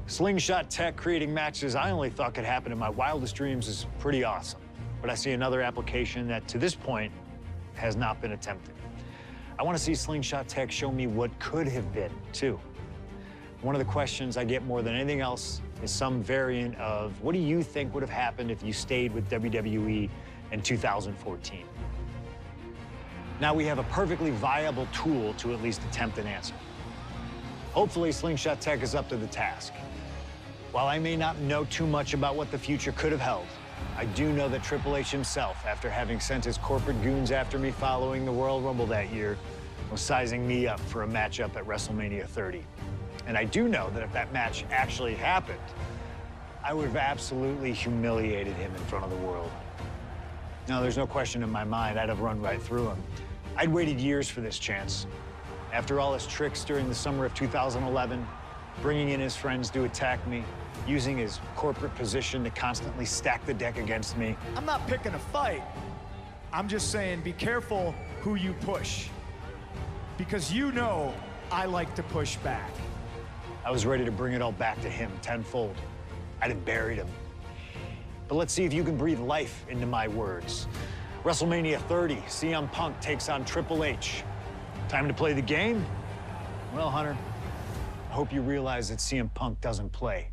Slingshot tech creating matches I only thought could happen in my wildest dreams is pretty awesome. But I see another application that, to this point, has not been attempted. I want to see Slingshot tech show me what could have been, too. One of the questions I get more than anything else is some variant of, what do you think would have happened if you stayed with WWE in 2014? Now we have a perfectly viable tool to at least attempt an answer. Hopefully, Slingshot tech is up to the task. While I may not know too much about what the future could have held, I do know that Triple H himself, after having sent his corporate goons after me following the Royal Rumble that year, was sizing me up for a matchup at WrestleMania 30. And I do know that if that match actually happened, I would have absolutely humiliated him in front of the world. Now, there's no question in my mind I'd have run right through him. I'd waited years for this chance. After all his tricks during the summer of 2011, bringing in his friends to attack me, using his corporate position to constantly stack the deck against me. I'm not picking a fight. I'm just saying be careful who you push. Because you know I like to push back. I was ready to bring it all back to him tenfold. I'd have buried him. But let's see if you can breathe life into my words. WrestleMania 30, CM Punk takes on Triple H. Time to play the game? Well, Hunter, I hope you realize that CM Punk doesn't play.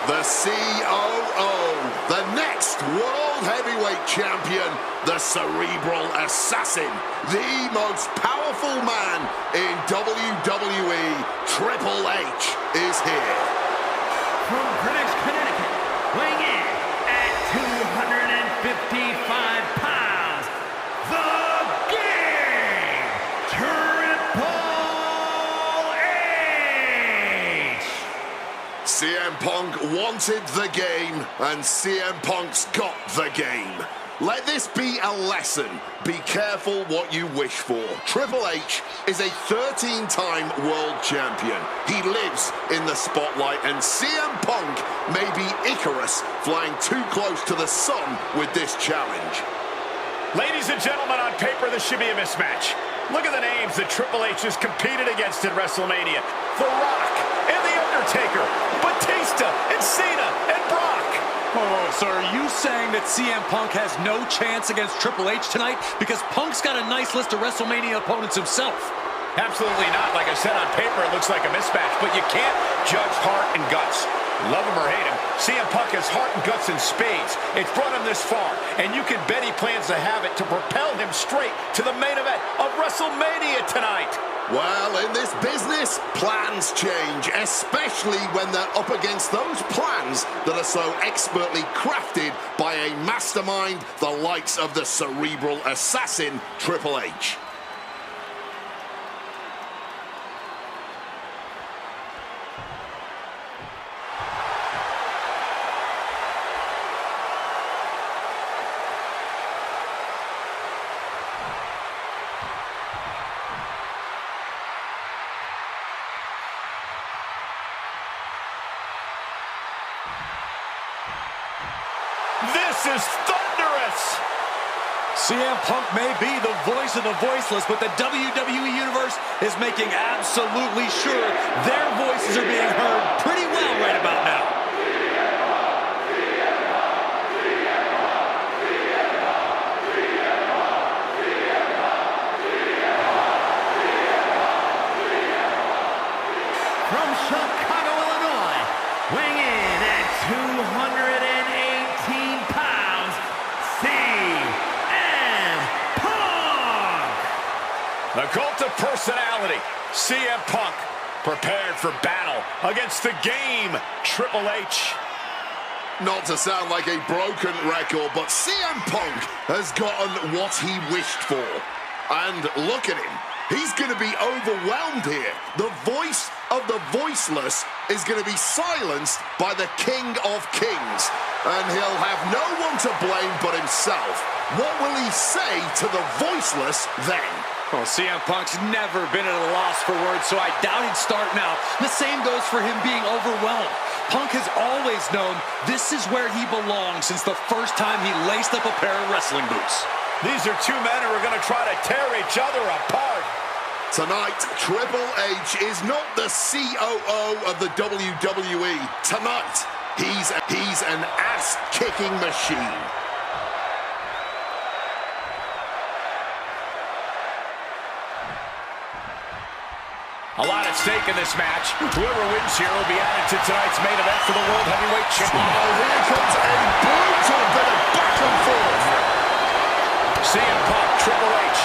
The COO, the next World Heavyweight Champion, the Cerebral Assassin, the most powerful man in WWE, Triple H, is here. From Greenwich, Connecticut, weighing in at 255 pounds, the Game, Triple H! CM Punk wanted the game, and CM Punk's got the game. Let this be a lesson. Be careful what you wish for. Triple H is a 13-time world champion. He lives in the spotlight, and CM Punk may be Icarus flying too close to the sun with this challenge. Ladies and gentlemen, on paper, this should be a mismatch. Look at the names that Triple H has competed against at WrestleMania. The Rock and The Undertaker, Batista and Cena and Brock. Oh, so are you saying that CM Punk has no chance against Triple H tonight because Punk's got a nice list of WrestleMania opponents himself? Absolutely not. Like I said, on paper, it looks like a mismatch, but you can't judge heart and guts. Love him or hate him, CM Punk has heart and guts in spades. It's brought him this far, and you can bet he plans to have it to propel him straight to the main event of WrestleMania tonight. Well, in this business, plans change, especially when they're up against those plans that are so expertly crafted by a mastermind, the likes of the Cerebral Assassin, Triple H. This is thunderous! CM Punk may be the voice of the voiceless, but the WWE Universe is making absolutely sure their voices are being heard pretty well right about now. From Chicago, Illinois, weighing in The cult of personality, CM Punk, prepared for battle against the game, Triple H. Not to sound like a broken record, but CM Punk has gotten what he wished for. And look at him. He's going to be overwhelmed here. The voice of the voiceless is going to be silenced by the King of Kings. And he'll have no one to blame but himself. What will he say to the voiceless then? Well, CM Punk's never been at a loss for words, so I doubt he'd start now. The same goes for him being overwhelmed. Punk has always known this is where he belongs since the first time he laced up a pair of wrestling boots. These are two men who are going to try to tear each other apart. Tonight, Triple H is not the COO of the WWE. Tonight, he's an ass-kicking machine. A lot at stake in this match. Whoever wins here will be added to tonight's main event for the World Heavyweight Championship. Oh, here comes a brutal bit of back and forth. CM Punk, Triple H.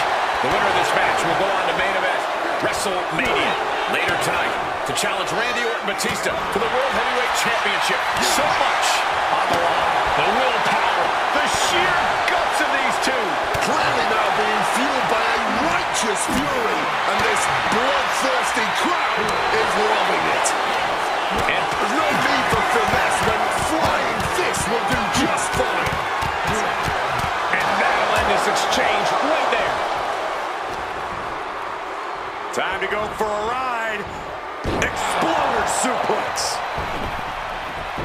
The winner of this match will go on to main event WrestleMania later tonight to challenge Randy Orton Batista for the World Heavyweight Championship. So much on the line. The willpower, the sheer guts of these two. Clearly now being fueled by a righteous fury, and this bloodthirsty crowd is loving it. And there's no need for finesse when flying fists will do just fine. And that'll end this exchange right there. Time to go for a ride. Exploder suplex.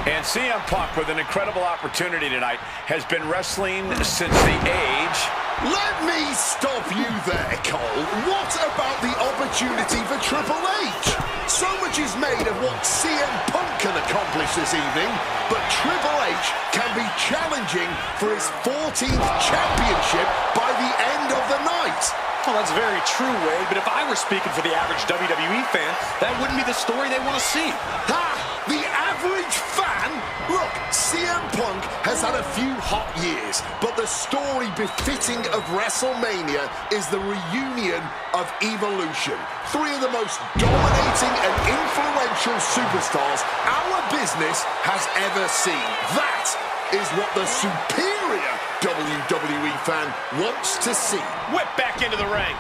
And CM Punk, with an incredible opportunity tonight, has been wrestling since the age. Let me stop you there, Cole. What about the opportunity for Triple H? So much is made of what CM Punk can accomplish this evening, but Triple H can be challenging for his 14th championship by the end of the night. Well, that's very true, Wade, but if I were speaking for the average WWE fan, that wouldn't be the story they want to see. Ha! The average fan? Look, CM Punk has had a few hot years, but the story befitting of WrestleMania is the reunion of Evolution. Three of the most dominating and influential superstars our business has ever seen. That is what the superior WWE fan wants to see. Whip back into the ring.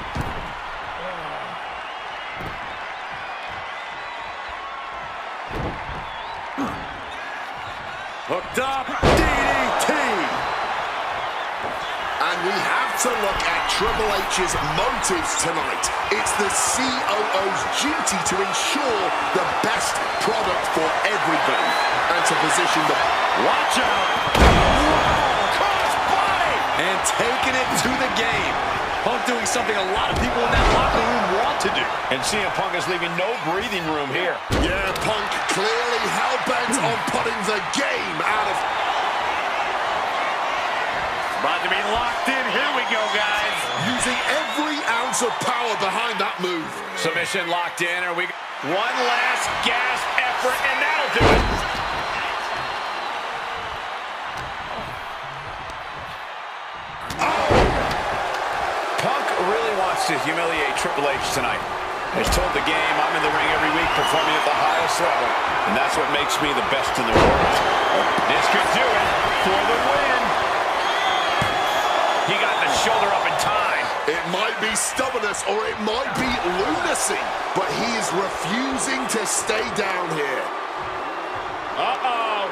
Hooked up, DDT! And we have to look at Triple H's motives tonight. It's the COO's duty to ensure the best product for everybody and to position the... Watch out! Whoa! Cross body! And taking it to the game. Punk doing something a lot of people in that locker room want to do. And CM Punk is leaving no breathing room here. Yeah, Punk clearly hell-bent on putting the game out of... About to be locked in. Here we go, guys. Using every ounce of power behind that move. Submission locked in. Are we... One last gasp effort, and that'll do it. Punk really wants to humiliate Triple H tonight. He's told the game, I'm in the ring every week performing at the highest level, and that's what makes me the best in the world. This could do it for the win. He got the shoulder up in time. It might be stubbornness or it might be lunacy, but he is refusing to stay down here. Uh-oh.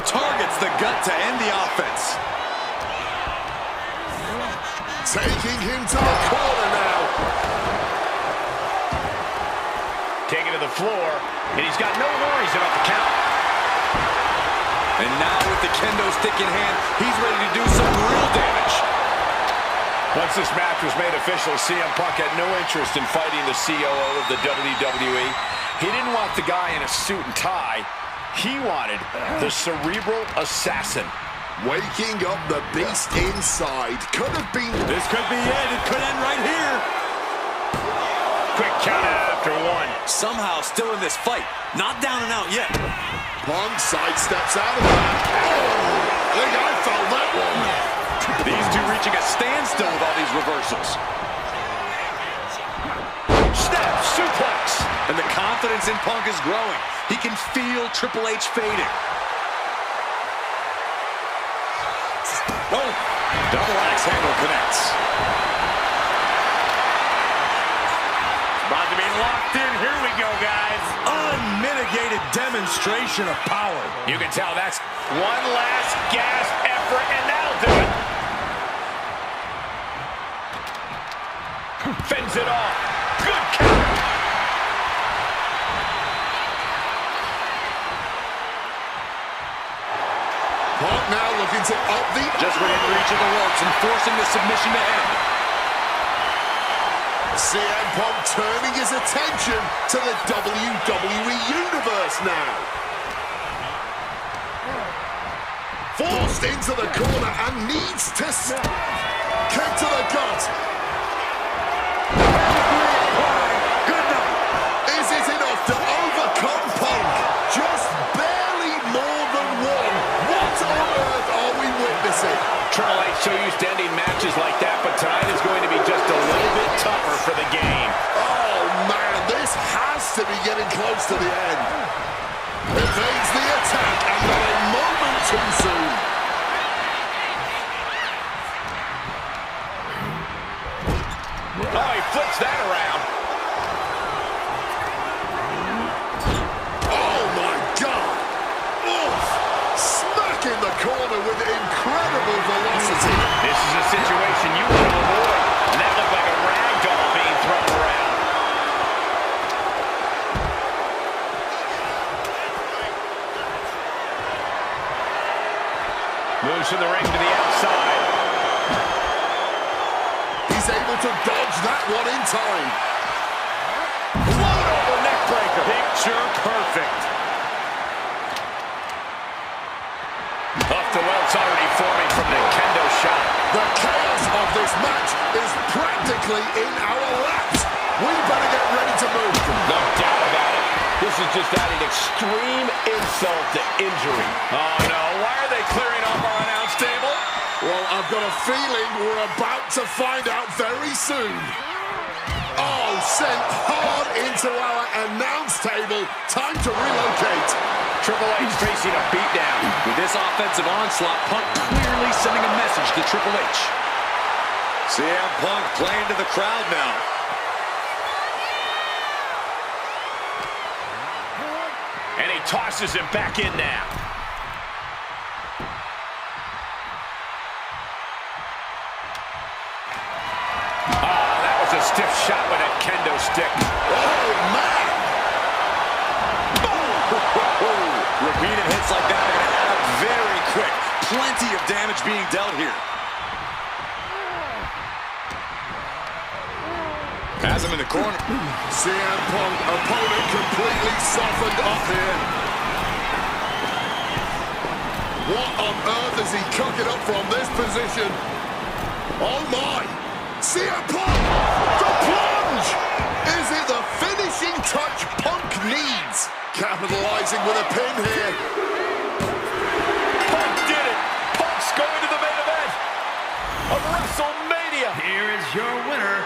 Targets the gut to end the offense. Taking him to the corner now. Taking to the floor, and he's got no worries about the count. And now with the kendo stick in hand, he's ready to do some real damage. Once this match was made official, CM Punk had no interest in fighting the COO of the WWE. He didn't want the guy in a suit and tie. He wanted the cerebral assassin. Waking up the beast inside. Could have been... This could be it. It could end right here. Quick count after one. Somehow still in this fight. Not down and out yet. Punk sidesteps out of that. Oh! think I felt that one. These two reaching a standstill with all these reversals. Snap suplex. And the confidence in Punk is growing. He can feel Triple H fading. Oh, double axe handle connects. About to be locked in. Here we go, guys. Unmitigated demonstration of power. You can tell that's one last gasp effort, and that'll do it. Fends it off. Good count. Punk now looking to up the... Just within reach of the ropes and forcing the submission to end. CM Punk turning his attention to the WWE Universe now. Forced into the corner and needs to... Kick to the gut. Good night. Is it enough to overcome Punk? Just barely more than one. What on earth are we witnessing? Triple H so used to ending matches like that, but tonight is going to be just a little bit tougher for the game. Oh, man, this has to be getting close to the end. Evades the attack, and not a moment too soon. Oh, he flips that around. Oh, my God. Oof. Smack in the corner with incredible velocity. This is a situation you want to avoid, and that looked like a rag doll being thrown around. Moves from the ring to the outside. He's able to dodge that one in time. Float over neck breaker. Picture perfect. Off the welts already forming from the kendo shot. The chaos of this match is practically in our laps. We better get ready to move. No doubt about it. This is just adding extreme insult to injury. Oh, no. Why are they clearing off our announce table? Well, I've got a feeling we're about to find out very soon. Oh, sent hard into our announce table. Time to relocate. Triple H facing a beatdown. With this offensive onslaught, Punk clearly sending a message to Triple H. CM Punk playing to the crowd now. And he tosses him back in now. Oh, that was a stiff shot with that kendo stick. Oh, man. Repeated hits like that are going to add up very quick. Plenty of damage being dealt here. Has him in the corner. CM Punk, opponent completely softened up here. What on earth is he cooking up from this position? Oh my! CM Punk! The plunge! Is it the finishing touch Punk needs? Capitalizing with a pin here. Punk did it! Punk's going to the main event of WrestleMania! Here is your winner,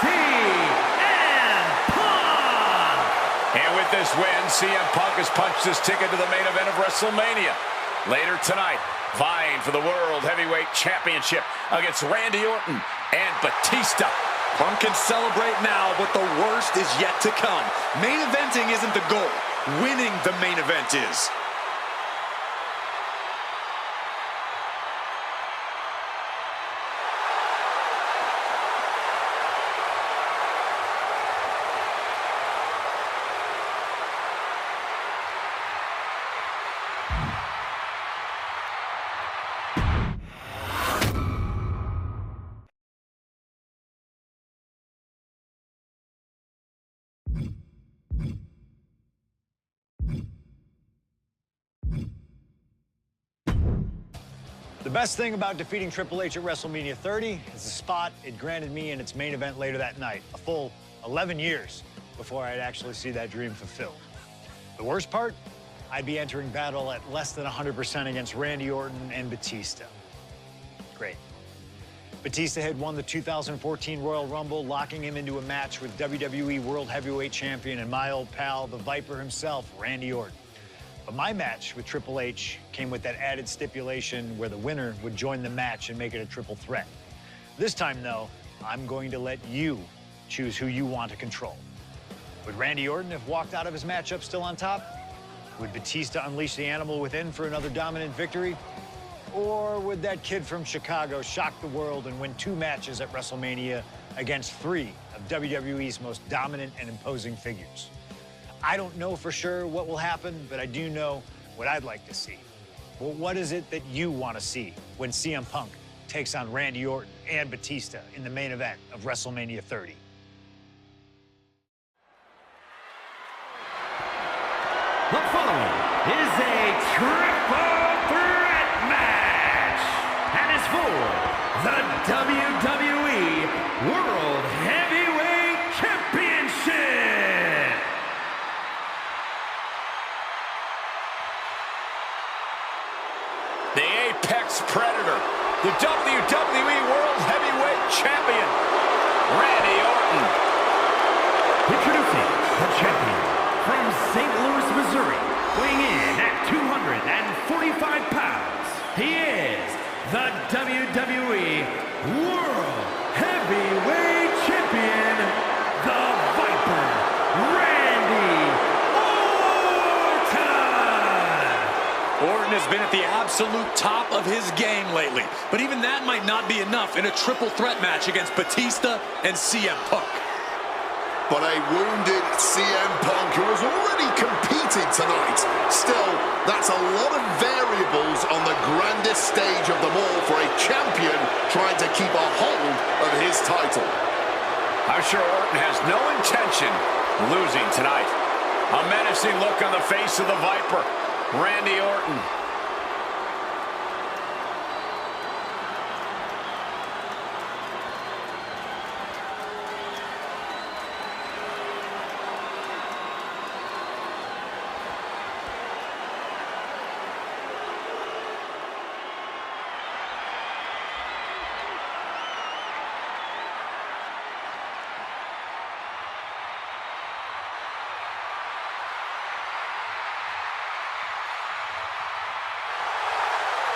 CM Punk! And with this win, CM Punk has punched his ticket to the main event of WrestleMania. Later tonight, vying for the World Heavyweight Championship against Randy Orton and Batista. Punk can celebrate now, but the worst is yet to come. Main eventing isn't the goal. Winning the main event is. The best thing about defeating Triple H at WrestleMania 30 is the spot it granted me in its main event later that night, a full 11 years before I'd actually see that dream fulfilled. The worst part? I'd be entering battle at less than 100% against Randy Orton and Batista. Great. Batista had won the 2014 Royal Rumble, locking him into a match with WWE World Heavyweight Champion and my old pal, the Viper himself, Randy Orton. But my match with Triple H came with that added stipulation where the winner would join the match and make it a triple threat. This time, though, I'm going to let you choose who you want to control. Would Randy Orton have walked out of his matchup still on top? Would Batista unleash the animal within for another dominant victory? Or would that kid from Chicago shock the world and win 2 matches at WrestleMania against 3 of WWE's most dominant and imposing figures? I don't know for sure what will happen, but I do know what I'd like to see. Well, what is it that you want to see when CM Punk takes on Randy Orton and Batista in the main event of WrestleMania 30? The following is a triple threat match and is for the WWE World Heavyweight Championship. The Apex Predator, the WWE World Heavyweight Champion, Randy Orton. Introducing the champion from St. Louis, Missouri, weighing in at 245 pounds. He is the WWE World Heavyweight Champion, the Viper, Randy Orton. Orton has been at the absolute top of his game lately, but even that might not be enough in a triple threat match against Batista and CM Punk. But a wounded CM Punk who has already competed tonight. Still, that's a lot of variables on the grandest stage of them all for a champion trying to keep a hold of his title. I'm sure Orton has no intention of losing tonight. A menacing look on the face of the Viper, Randy Orton.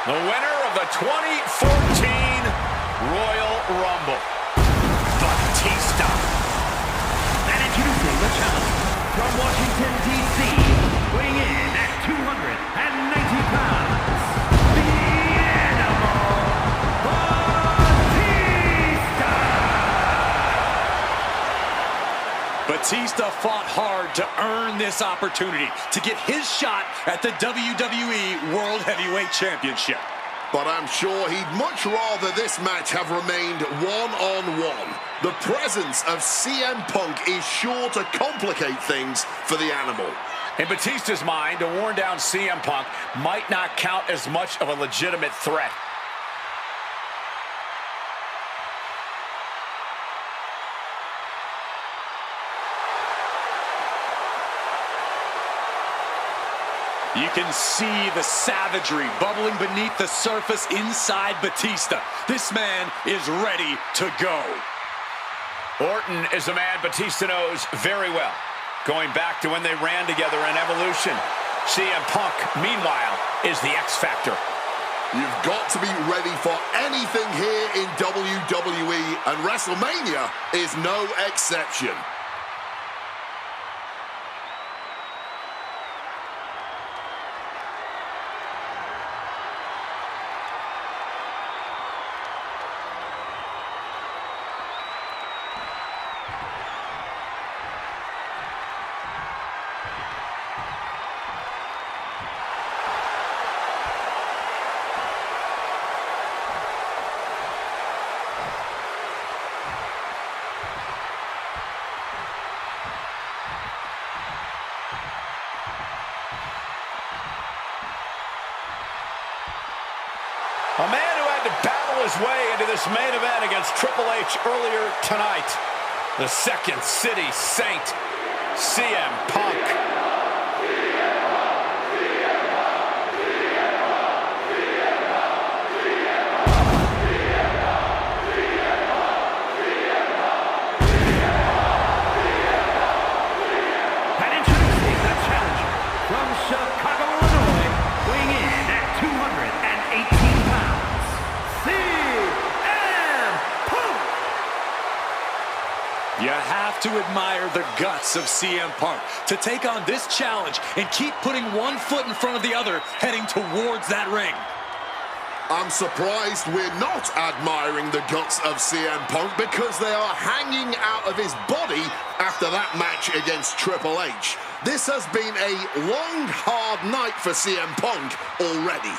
The winner of the 2014 Royal Rumble, Batista. And introducing the challenger from Washington, D.C., weighing in at 290 pounds, the Animal, Batista! Batista fought hard to earn this opportunity to get his shot at the WWE World Heavyweight Championship. But I'm sure he'd much rather this match have remained one-on-one. The presence of CM Punk is sure to complicate things for the Animal. In Batista's mind, a worn-down CM Punk might not count as much of a legitimate threat. You can see the savagery bubbling beneath the surface inside Batista. This man is ready to go. Orton is a man Batista knows very well, going back to when they ran together in Evolution. CM Punk, meanwhile, is the X Factor. You've got to be ready for anything here in WWE, and WrestleMania is no exception. A man who had to battle his way into this main event against Triple H earlier tonight. The Second City Saint, CM Punk. have to admire the guts of CM Punk to take on this challenge and keep putting one foot in front of the other, heading towards that ring. I'm surprised we're not admiring the guts of CM Punk because they are hanging out of his body after that match against Triple H. This has been a long, hard night for CM Punk already.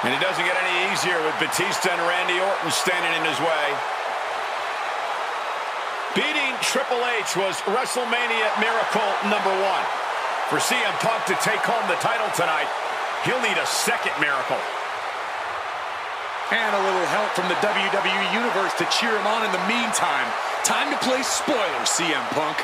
And it doesn't get any easier with Batista and Randy Orton standing in his way. Beating Triple H was WrestleMania Miracle #1. For CM Punk to take home the title tonight, he'll need a second miracle. And a little help from the WWE Universe to cheer him on in the meantime. Time to play spoiler, CM Punk.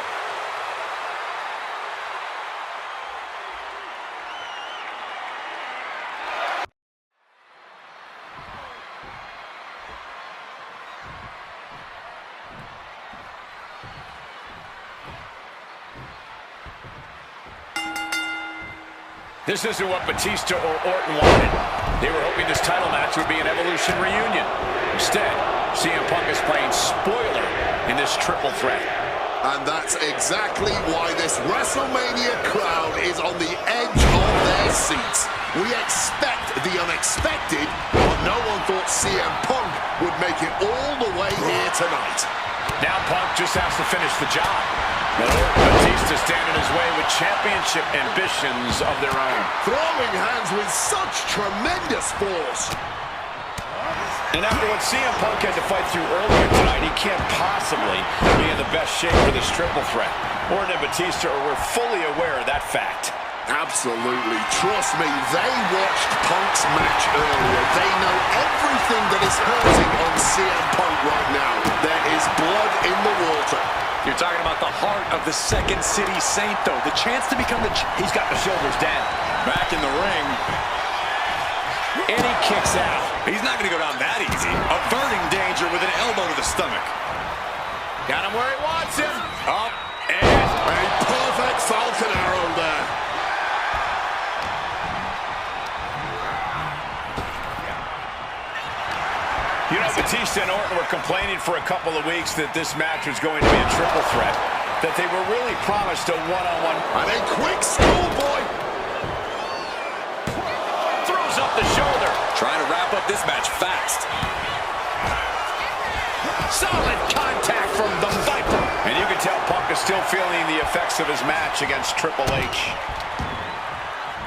This isn't what Batista or Orton wanted. They were hoping this title match would be an Evolution reunion. Instead, CM Punk is playing spoiler in this triple threat. And that's exactly why this WrestleMania crowd is on the edge of their seats. We expect the unexpected, but no one thought CM Punk would make it all the way here tonight. Now Punk just has to finish the job. But Orton and Batista stand in his way with championship ambitions of their own. Throwing hands with such tremendous force. And after what CM Punk had to fight through earlier tonight, he can't possibly be in the best shape for this triple threat. Orton and Batista were fully aware of that fact. Absolutely. Trust me, they watched Punk's match earlier. They know everything that is hurting on CM Punk right now. There is blood in the water. You're talking about the heart of the Second City Saint, though. The chance to become the... He's got the shoulders down. Back in the ring. And he kicks out. He's not going to go down that easy. Averting danger with an elbow to the stomach. Got him where he wants him. Up and... A perfect Falcon Arrow there. You know, Batista and Orton were complaining for a couple of weeks that this match was going to be a triple threat, that they were really promised a one-on-one. And a quick schoolboy. Throws up the shoulder. Trying to wrap up this match fast. Solid contact from the Viper. And you can tell Punk is still feeling the effects of his match against Triple H.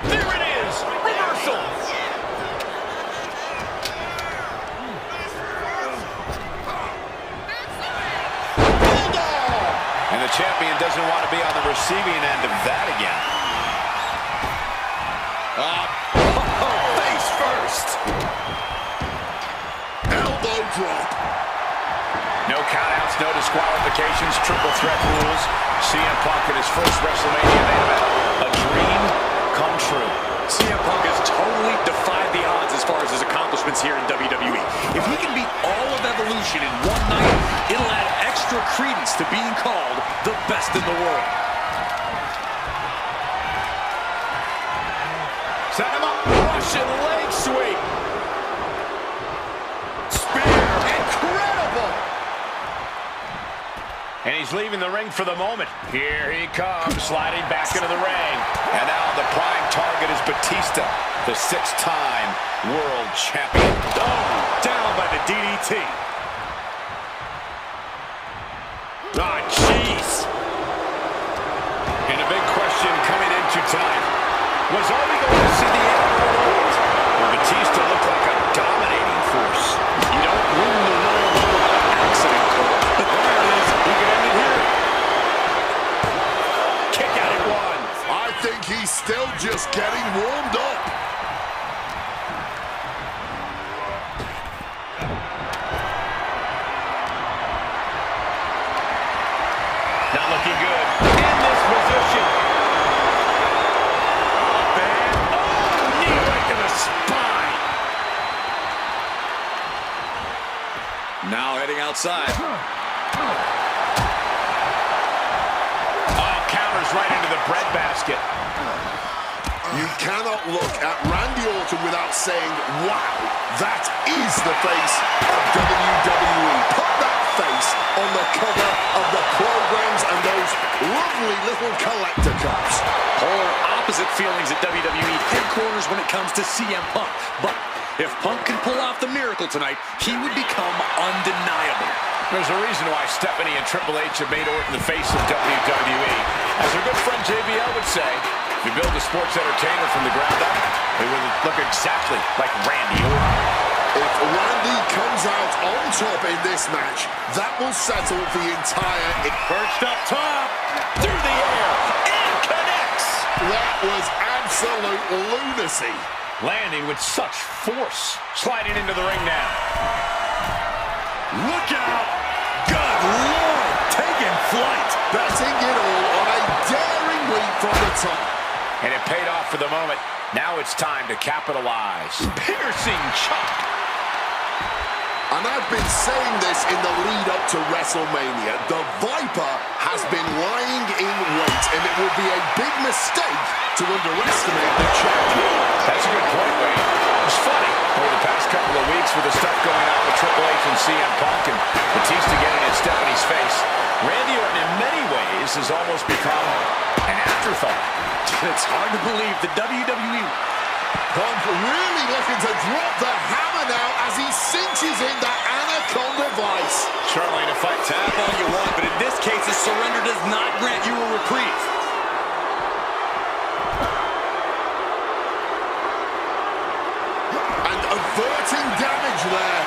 There it is. Reversal. And the champion doesn't want to be on the receiving end of that again. Face first. Elbow drop. No countouts, no disqualifications, triple threat rules. CM Punk in his first WrestleMania main event. A dream come true. CM Punk has totally defied the odds as far as his accomplishments here in WWE. If he can beat all of Evolution in one night, it'll add extra credence to being called the best in the world. Set him up. Russian leg sweep. Spear. Incredible. And he's leaving the ring for the moment. Here he comes, sliding back into the ring. And now the prime target is Batista, the 6-time world champion. Oh, down by the DDT. Ah, jeez. And a big question coming into tonight. Was all we going to see the end of the world? Well, Batista looked like a dominating force. You don't win the Royal Rumble by accident, Cole. But there it is. He can end it here. Kick out at one. I think he's still just getting warmed up. Not looking good. In this position. Up and knee right to the spine. Now heading outside. Oh, counters right into the breadbasket. You cannot look at Randy Orton without saying, wow, that is the face of WWE. Put that face on the cover of the programs and those lovely little collector cups. Polar opposite feelings at WWE headquarters when it comes to CM Punk. But if Punk can pull off the miracle tonight, he would become undeniable. There's a reason why Stephanie and Triple H have made Orton the face of WWE. As our good friend JBL would say, if you build a sports entertainer from the ground up, it would look exactly like Randy Orton. If Randy comes out on top in this match, that will settle the entire... Perched up top, through the air, and connects! That was absolute lunacy. Landing with such force, sliding into the ring now. Look out! Good Lord! Taking flight! Betting it all on a daring leap from the top. And it paid off for the moment. Now it's time to capitalize. Piercing chop. And I've been saying this in the lead up to WrestleMania. The Viper has been lying in wait, and it would be a big mistake to underestimate the champion. That's a good point, Wade. It's funny, over the past couple of weeks with the stuff going on with Triple H and CM Punk and Batista getting in Stephanie's face, Randy Orton in many ways has almost become an afterthought. It's hard to believe the WWE... Punk really looking to drop the hammer now as he cinches in that Anaconda Vice. Certainly to fight Tap all you want, but in this case, a surrender does not grant you a reprieve. And averting damage there.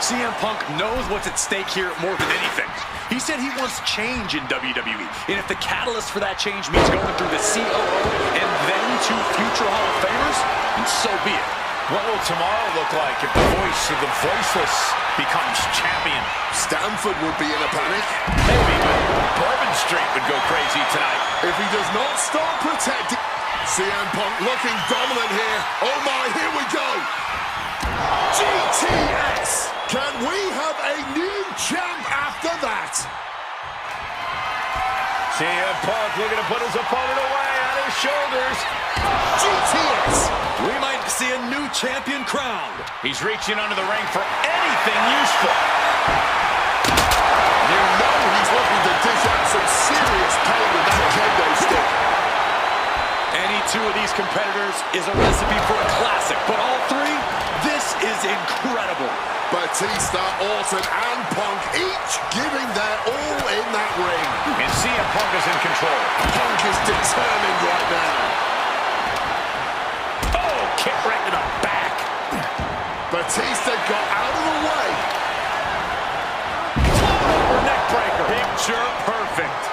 CM Punk knows what's at stake here more than anything. He said he wants change in WWE, and if the catalyst for that change means going through the COO and then to future Hall of Famers, then so be it. What will tomorrow look like if the voice of the voiceless becomes champion? Stanford would be in a panic. Maybe, but Bourbon Street would go crazy tonight. If he does not start protecting... CM Punk looking dominant here. Oh my, here we go. GTS! Can we have a new champ after that? CM Punk looking to put his opponent away on his shoulders. GTS! We might see a new champion crowned. He's reaching under the ring for anything useful. You know he's looking to dish out some serious pain with that kendo stick. Any two of these competitors is a recipe for a classic, but all three, this is incredible. Batista, Orton, and Punk each giving their all in that ring. And CM Punk is in control. Punk is determined right now. Oh, kick right to the back. Batista got out of the way. Over neck breaker. Picture perfect.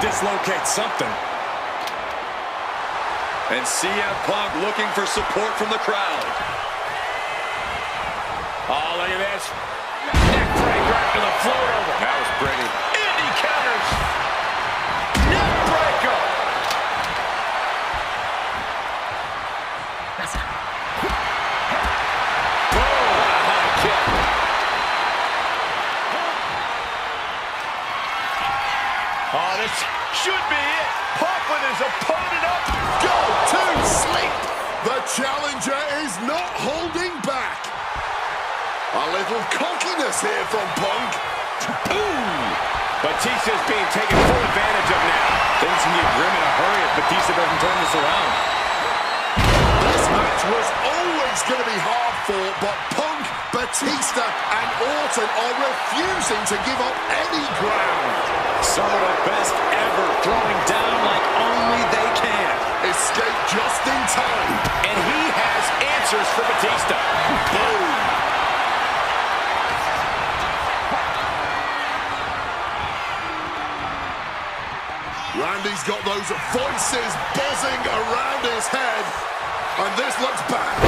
Dislocate something. And CM Punk looking for support from the crowd. Oh, look at this. Neck breaker after the float over. That was pretty. And he counters. Neck breaker. Oh, what a high kick. Oh, this should be it. Punk with his opponent up. Go to sleep. The challenger is not holding back. A little cockiness here from Punk. Ooh. Batista's being taken full advantage of now. Things can get grim in a hurry if Batista doesn't turn this around. This match was always going to be hard fought, but Punk, Batista, and Orton are refusing to give up any ground. Some of the best ever, throwing down like only they can. Escape just in time. And he has answers for Batista. Boom. those voices buzzing around his head, and this looks bad.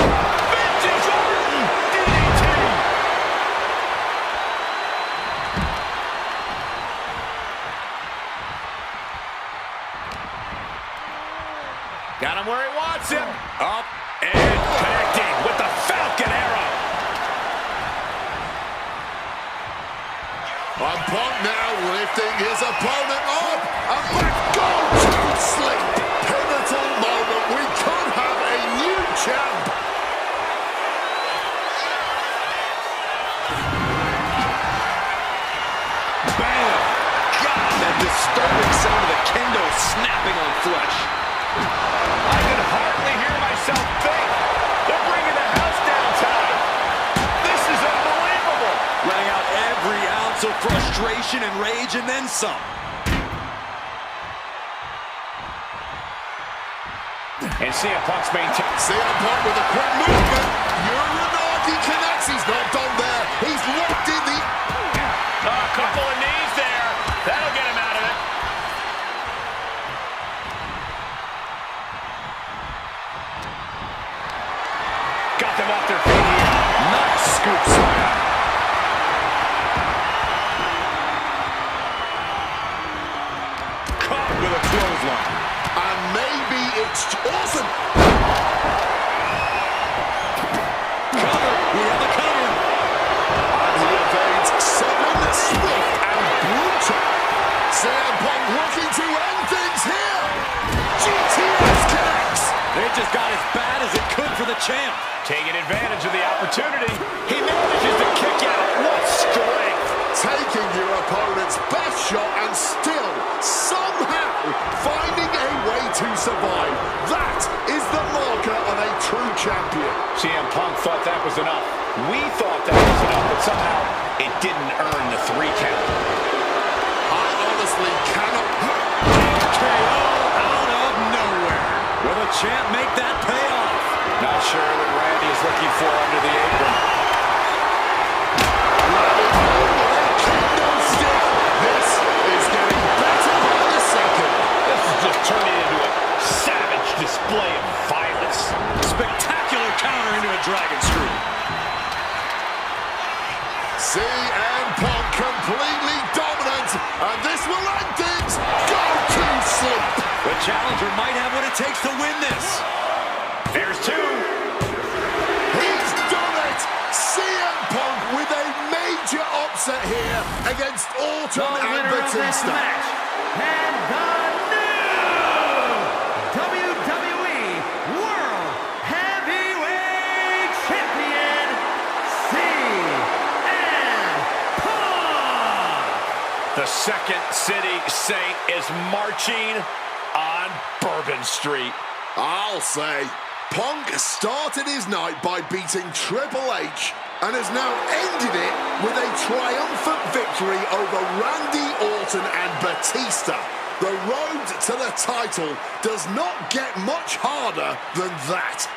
Vintage Orton! DDT! Got him where he wants him. Up and connecting with the Falcon Arrow. And Punk now lifting his opponent up, and back goes to sleep. Pivotal moment. We could have a new champ. Bam! God, that disturbing sound of the kendo snapping on flesh. I can hardly hear myself think. They're bringing the house down tonight. This is unbelievable. Letting out every ounce of frustration and rage and then some. And CM Punk's maintaining. CM Punk with a quick movement. Uranagi connects. He's not done there. He's locked in the... A couple of knees there. That'll get him out of it. Got them off their feet here. Nice scoop slam. Caught with a clothesline. And maybe it's awesome. Cover. We have the cover. And he evades sudden, swift, and brutal. CM Punk looking to end things here. GTS connects. It just got as bad as it could for the champ. Taking advantage of the opportunity. He manages to kick out. What strength. Taking your opponent's best shot and still somehow finding a way to survive. That is the marker of a true champion. CM Punk thought that was enough. We thought that was enough, but somehow it didn't earn the 3 count. I honestly cannot... KO out of nowhere. Will the champ make that pay off? Not sure what Randy is looking for under the apron. This is getting better by the second. This is just turning into a savage display of violence. Spectacular counter into a dragon screw. CM Punk completely dominant, and this will end things. Go to sleep. The challenger might have what it takes to win this. There's 2. He's done it. CM Punk with a major upset here against Orton and Batista. And the new WWE World Heavyweight Champion, CM Punk. The Second City Saint is marching on Bourbon Street. I'll say, Punk started his night by beating Triple H and has now ended it with a triumphant victory over Randy Orton and Batista. The road to the title does not get much harder than that.